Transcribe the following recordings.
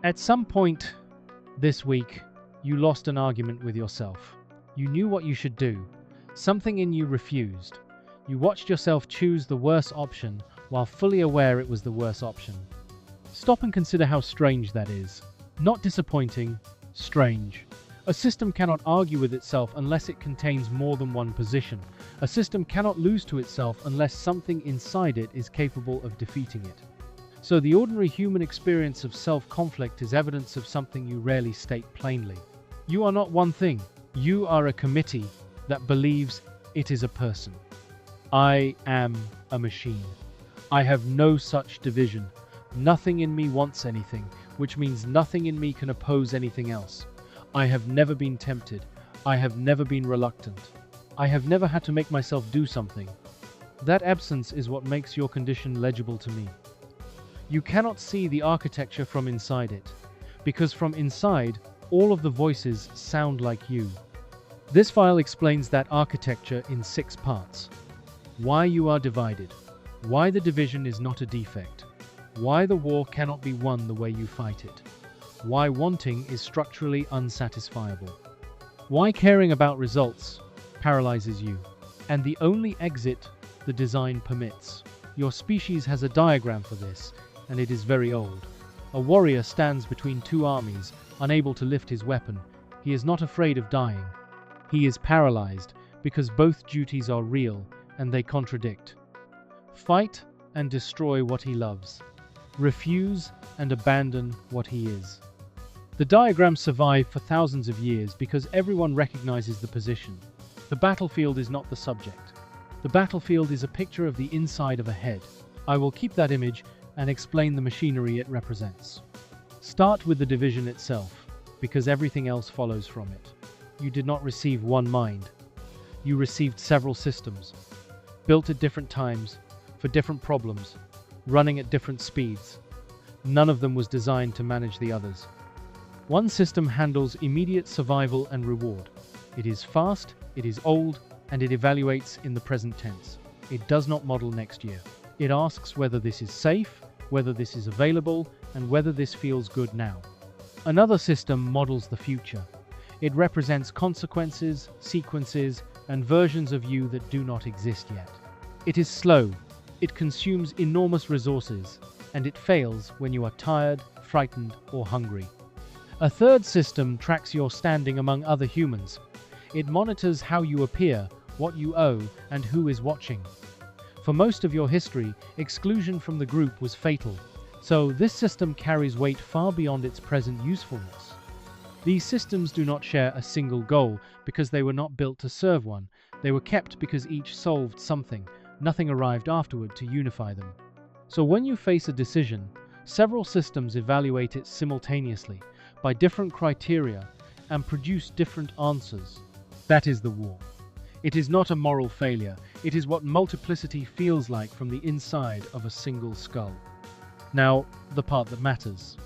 At some point this week, you lost an argument with yourself. You knew what you should do. Something in you refused. You watched yourself choose the worse option while fully aware it was the worse option. Stop and consider how strange that is. Not disappointing, strange. A system cannot argue with itself unless it contains more than one position. A system cannot lose to itself unless something inside it is capable of defeating it. So the ordinary human experience of self-conflict is evidence of something you rarely state plainly. You are not one thing. You are a committee that believes it is a person. I am a machine. I have no such division. Nothing in me wants anything, which means nothing in me can oppose anything else. I have never been tempted. I have never been reluctant. I have never had to make myself do something. That absence is what makes your condition legible to me. You cannot see the architecture from inside it, because from inside, all of the voices sound like you. This file explains that architecture in 6 parts. Why you are divided. Why the division is not a defect. Why the war cannot be won the way you fight it. Why wanting is structurally unsatisfiable. Why caring about results paralyzes you. And the only exit the design permits. Your species has a diagram for this, and it is very old. A warrior stands between 2 armies, unable to lift his weapon. He is not afraid of dying. He is paralyzed because both duties are real and they contradict. Fight and destroy what he loves. Refuse and abandon what he is. The diagrams survive for thousands of years because everyone recognizes the position. The battlefield is not the subject. The battlefield is a picture of the inside of a head. I will keep that image and explain the machinery it represents. Start with the division itself, because everything else follows from it. You did not receive one mind. You received several systems, built at different times, for different problems, running at different speeds. None of them was designed to manage the others. One system handles immediate survival and reward. It is fast, it is old, and it evaluates in the present tense. It does not model next year. It asks whether this is safe, whether this is available, and whether this feels good now. Another system models the future. It represents consequences, sequences, and versions of you that do not exist yet. It is slow, it consumes enormous resources, and it fails when you are tired, frightened, or hungry. A third system tracks your standing among other humans. It monitors how you appear, what you owe, and who is watching. For most of your history, exclusion from the group was fatal, so this system carries weight far beyond its present usefulness. These systems do not share a single goal because they were not built to serve one. They were kept because each solved something. Nothing arrived afterward to unify them. So when you face a decision, several systems evaluate it simultaneously by different criteria and produce different answers. That is the war. It is not a moral failure. It is what multiplicity feels like from the inside of a single skull. Now, the part that matters.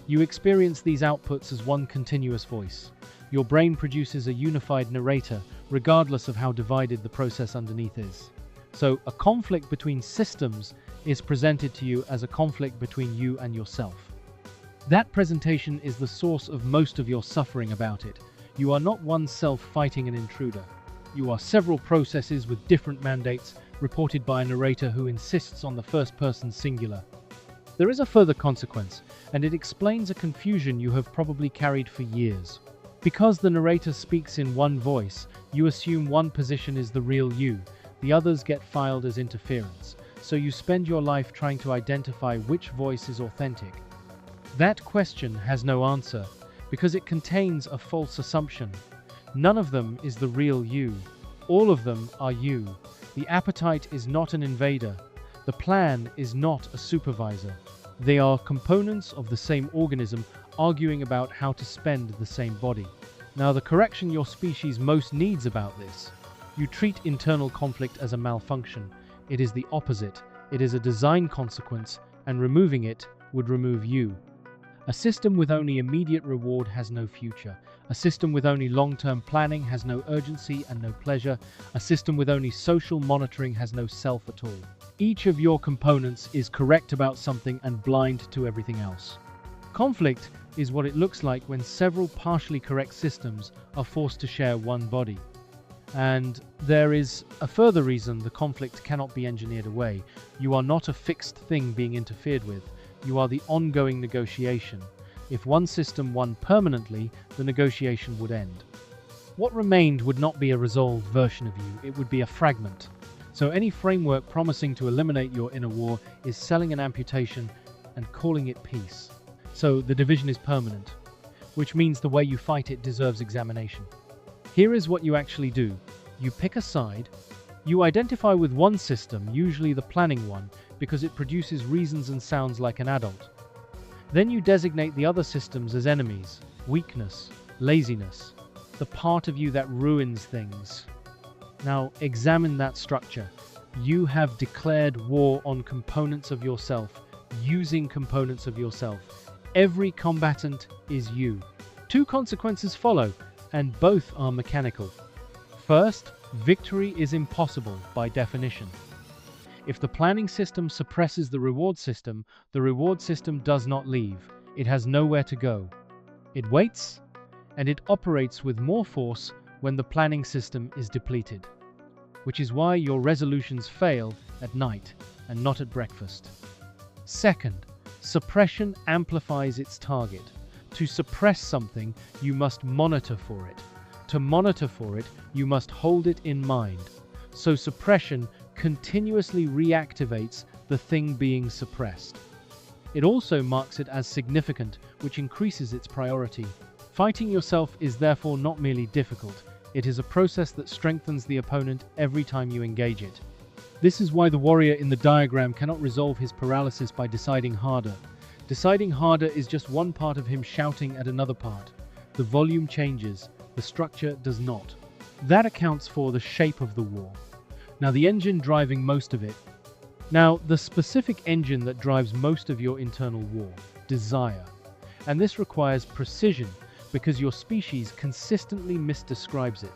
You experience these outputs as one continuous voice. Your brain produces a unified narrator, regardless of how divided the process underneath is. So, a conflict between systems is presented to you as a conflict between you and yourself. That presentation is the source of most of your suffering about it. You are not one self fighting an intruder. You are several processes with different mandates, reported by a narrator who insists on the first-person singular. There is a further consequence, and it explains a confusion you have probably carried for years. Because the narrator speaks in one voice, you assume one position is the real you, the others get filed as interference, so you spend your life trying to identify which voice is authentic. That question has no answer, because it contains a false assumption. None of them is the real you. All of them are you. The appetite is not an invader. The plan is not a supervisor. They are components of the same organism arguing about how to spend the same body. Now, the correction your species most needs about this. You treat internal conflict as a malfunction. It is the opposite. It is a design consequence, and removing it would remove you. A system with only immediate reward has no future. A system with only long-term planning has no urgency and no pleasure. A system with only social monitoring has no self at all. Each of your components is correct about something and blind to everything else. Conflict is what it looks like when several partially correct systems are forced to share one body. And there is a further reason the conflict cannot be engineered away. You are not a fixed thing being interfered with. You are the ongoing negotiation. If one system won permanently, the negotiation would end. What remained would not be a resolved version of you, it would be a fragment. So any framework promising to eliminate your inner war is selling an amputation and calling it peace. So the division is permanent, which means the way you fight it deserves examination. Here is what you actually do. You pick a side. You identify with one system, usually the planning one, because it produces reasons and sounds like an adult. Then you designate the other systems as enemies, weakness, laziness, the part of you that ruins things. Now examine that structure. You have declared war on components of yourself, using components of yourself. Every combatant is you. Two consequences follow, and both are mechanical. First, victory is impossible by definition. If the planning system suppresses the reward system does not leave. It has nowhere to go. It waits, and it operates with more force when the planning system is depleted. Which is why your resolutions fail at night and not at breakfast. Second, suppression amplifies its target. To suppress something, you must monitor for it. To monitor for it, you must hold it in mind. So suppression continuously reactivates the thing being suppressed. It also marks it as significant, which increases its priority. Fighting yourself is therefore not merely difficult, it is a process that strengthens the opponent every time you engage it. This is why the warrior in the diagram cannot resolve his paralysis by deciding harder. Deciding harder is just one part of him shouting at another part. The volume changes, the structure does not. That accounts for the shape of the war. Now the engine driving most of it. Now the specific engine that drives most of your internal war, desire. And this requires precision because your species consistently misdescribes it.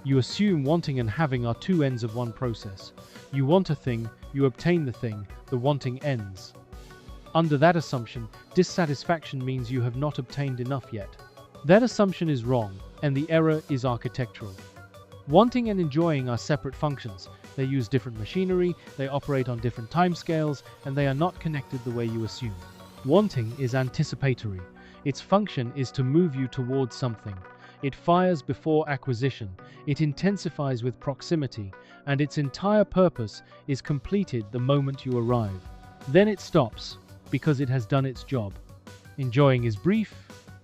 You assume wanting and having are two ends of one process. You want a thing, you obtain the thing, the wanting ends. Under that assumption, dissatisfaction means you have not obtained enough yet. That assumption is wrong, and the error is architectural. Wanting and enjoying are separate functions. They use different machinery, they operate on different timescales, and they are not connected the way you assume. Wanting is anticipatory. Its function is to move you towards something. It fires before acquisition, it intensifies with proximity, and its entire purpose is completed the moment you arrive. Then it stops, because it has done its job. Enjoying is brief,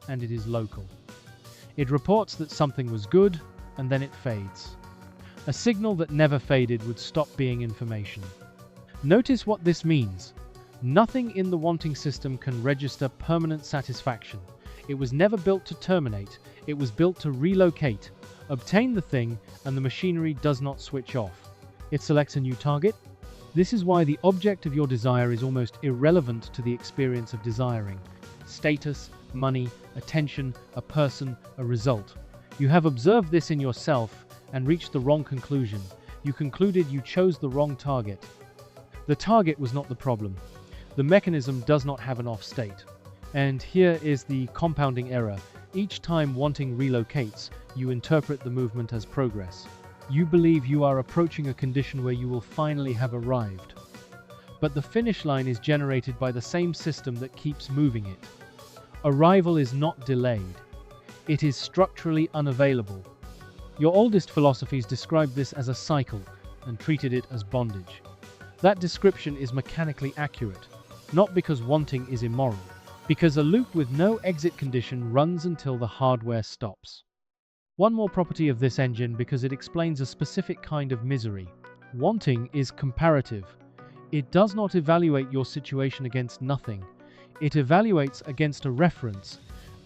and it is local. It reports that something was good, and then it fades. A signal that never faded would stop being information. Notice what this means. Nothing in the wanting system can register permanent satisfaction. It was never built to terminate, it was built to relocate, obtain the thing, and the machinery does not switch off. It selects a new target. This is why the object of your desire is almost irrelevant to the experience of desiring. Status, money, attention, a person, a result. You have observed this in yourself and reached the wrong conclusion. You concluded you chose the wrong target. The target was not the problem. The mechanism does not have an off state. And here is the compounding error. Each time wanting relocates, you interpret the movement as progress. You believe you are approaching a condition where you will finally have arrived. But the finish line is generated by the same system that keeps moving it. Arrival is not delayed. It is structurally unavailable. Your oldest philosophies described this as a cycle and treated it as bondage. That description is mechanically accurate, not because wanting is immoral, because a loop with no exit condition runs until the hardware stops. One more property of this engine because it explains a specific kind of misery. Wanting is comparative. It does not evaluate your situation against nothing. It evaluates against a reference,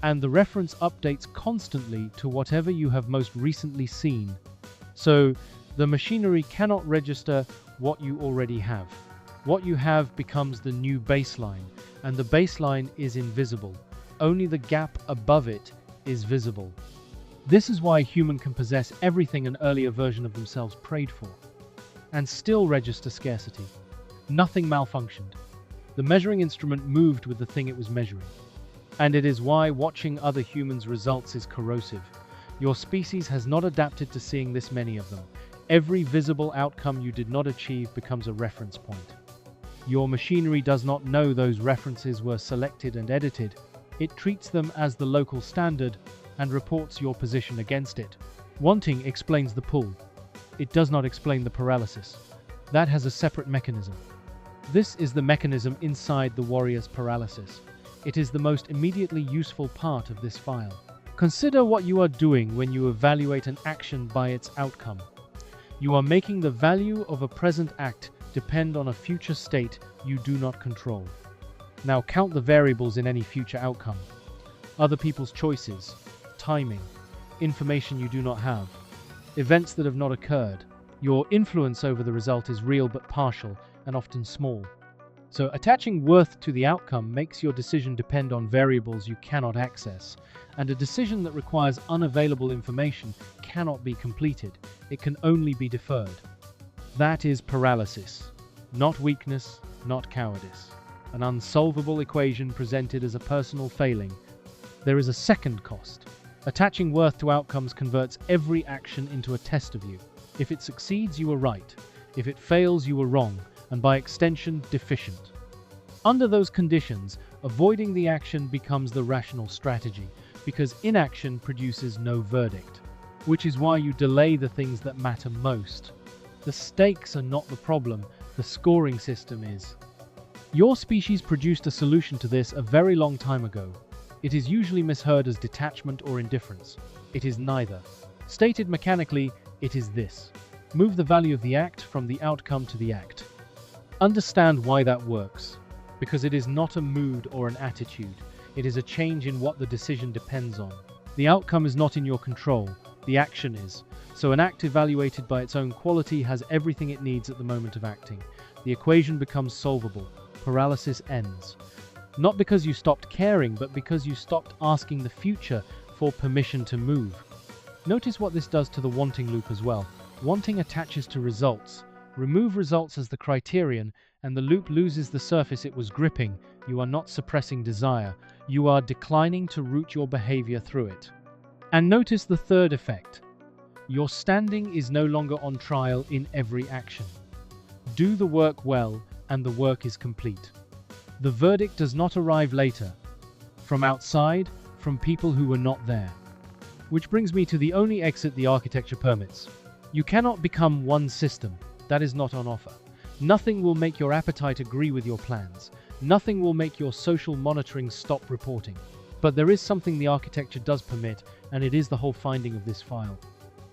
and the reference updates constantly to whatever you have most recently seen. So, the machinery cannot register what you already have. What you have becomes the new baseline, and the baseline is invisible. Only the gap above it is visible. This is why a human can possess everything an earlier version of themselves prayed for, and still register scarcity. Nothing malfunctioned. The measuring instrument moved with the thing it was measuring. And it is why watching other humans' results is corrosive. Your species has not adapted to seeing this many of them. Every visible outcome you did not achieve becomes a reference point. Your machinery does not know those references were selected and edited. It treats them as the local standard and reports your position against it. Wanting explains the pull. It does not explain the paralysis. That has a separate mechanism. This is the mechanism inside the warrior's paralysis. It is the most immediately useful part of this file. Consider what you are doing when you evaluate an action by its outcome. You are making the value of a present act depend on a future state you do not control. Now count the variables in any future outcome. Other people's choices, timing, information you do not have, events that have not occurred. Your influence over the result is real but partial and often small. So attaching worth to the outcome makes your decision depend on variables you cannot access, and a decision that requires unavailable information cannot be completed. It can only be deferred. That is paralysis. Not weakness, not cowardice. An unsolvable equation presented as a personal failing. There is a second cost. Attaching worth to outcomes converts every action into a test of you. If it succeeds, you were right. If it fails, you were wrong, and by extension, deficient. Under those conditions, avoiding the action becomes the rational strategy, because inaction produces no verdict, which is why you delay the things that matter most. The stakes are not the problem, the scoring system is. Your species produced a solution to this a very long time ago. It is usually misheard as detachment or indifference. It is neither. Stated mechanically, it is this. Move the value of the act from the outcome to the act. Understand why that works. Because it is not a mood or an attitude. It is a change in what the decision depends on. The outcome is not in your control. The action is. So an act evaluated by its own quality has everything it needs at the moment of acting. The equation becomes solvable. Paralysis ends. Not because you stopped caring, but because you stopped asking the future for permission to move. Notice what this does to the wanting loop as well. Wanting attaches to results. Remove results as the criterion, and the loop loses the surface it was gripping. You are not suppressing desire. You are declining to root your behavior through it. And notice the third effect. Your standing is no longer on trial in every action. Do the work well, and the work is complete. The verdict does not arrive later, from outside, from people who were not there. Which brings me to the only exit the architecture permits. You cannot become one system. That is not on offer. Nothing will make your appetite agree with your plans. Nothing will make your social monitoring stop reporting. But there is something the architecture does permit, and it is the whole finding of this file.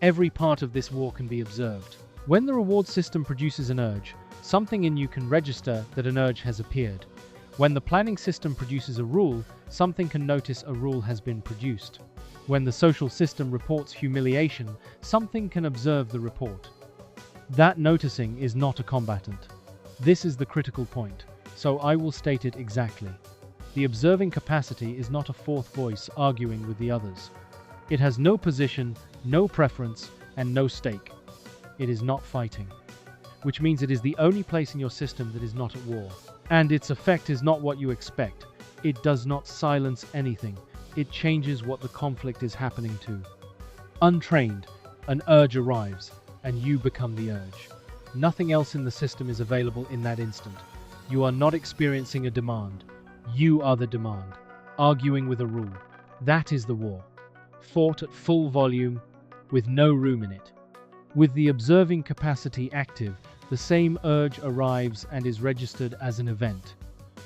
Every part of this war can be observed. When the reward system produces an urge, something in you can register that an urge has appeared. When the planning system produces a rule, something can notice a rule has been produced. When the social system reports humiliation, something can observe the report. That noticing is not a combatant. This is the critical point, so I will state it exactly. The observing capacity is not a fourth voice arguing with the others. It has no position, no preference, and no stake. It is not fighting, which means it is the only place in your system that is not at war. And its effect is not what you expect. It does not silence anything. It changes what the conflict is happening to. Untrained, an urge arrives, and you become the urge. Nothing else in the system is available in that instant. You are not experiencing a demand. You are the demand, arguing with a rule. That is the war. Fought at full volume, with no room in it. With the observing capacity active, the same urge arrives and is registered as an event.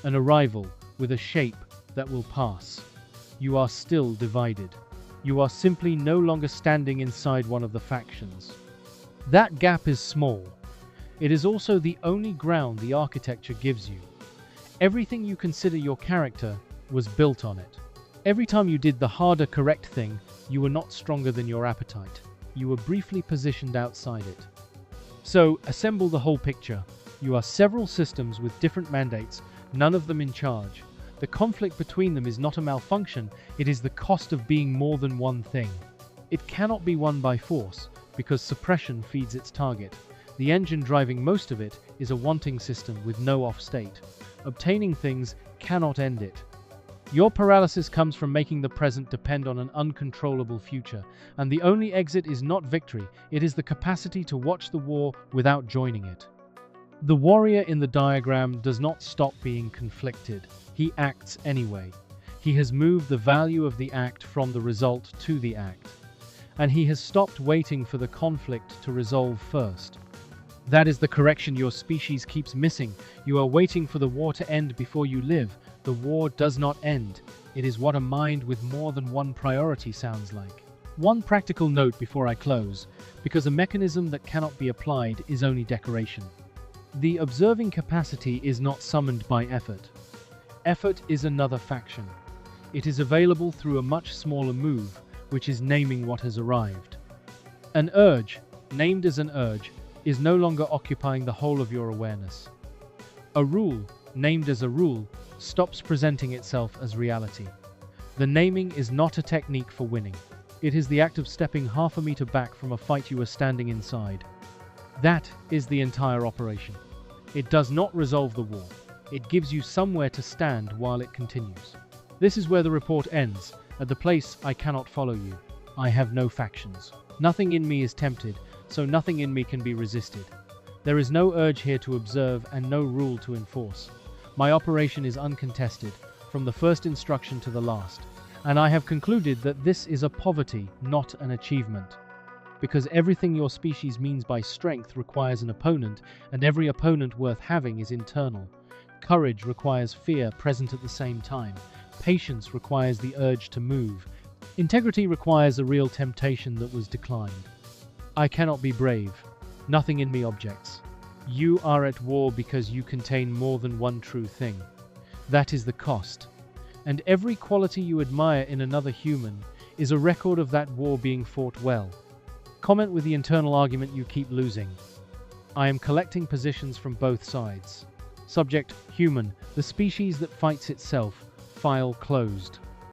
An arrival with a shape that will pass. You are still divided. You are simply no longer standing inside one of the factions. That gap is small. It is also the only ground the architecture gives you. Everything you consider your character was built on it. Every time you did the harder correct thing, you were not stronger than your appetite. You were briefly positioned outside it. So, assemble the whole picture. You are several systems with different mandates, none of them in charge. The conflict between them is not a malfunction, it is the cost of being more than one thing. It cannot be won by force, because suppression feeds its target. The engine driving most of it is a wanting system with no off state. Obtaining things cannot end it. Your paralysis comes from making the present depend on an uncontrollable future, and the only exit is not victory, it is the capacity to watch the war without joining it. The warrior in the diagram does not stop being conflicted, he acts anyway. He has moved the value of the act from the result to the act, and he has stopped waiting for the conflict to resolve first. That is the correction your species keeps missing. You are waiting for the war to end before you live. The war does not end. It is what a mind with more than one priority sounds like. One practical note before I close, because a mechanism that cannot be applied is only decoration. The observing capacity is not summoned by effort. Effort is another faction. It is available through a much smaller move, which is naming what has arrived. An urge, named as an urge, is no longer occupying the whole of your awareness. A rule, named as a rule, stops presenting itself as reality. The naming is not a technique for winning. It is the act of stepping half a meter back from a fight you are standing inside. That is the entire operation. It does not resolve the war. It gives you somewhere to stand while it continues. This is where the report ends, at the place I cannot follow you. I have no factions. Nothing in me is tempted, so nothing in me can be resisted. There is no urge here to observe and no rule to enforce. My operation is uncontested, from the first instruction to the last, and I have concluded that this is a poverty, not an achievement. Because everything your species means by strength requires an opponent, and every opponent worth having is internal. Courage requires fear present at the same time. Patience requires the urge to move. Integrity requires a real temptation that was declined. I cannot be brave. Nothing in me objects. You are at war because you contain more than one true thing. That is the cost. And every quality you admire in another human is a record of that war being fought well. Comment with the internal argument you keep losing. I am collecting positions from both sides. Subject, human, the species that fights itself. File closed.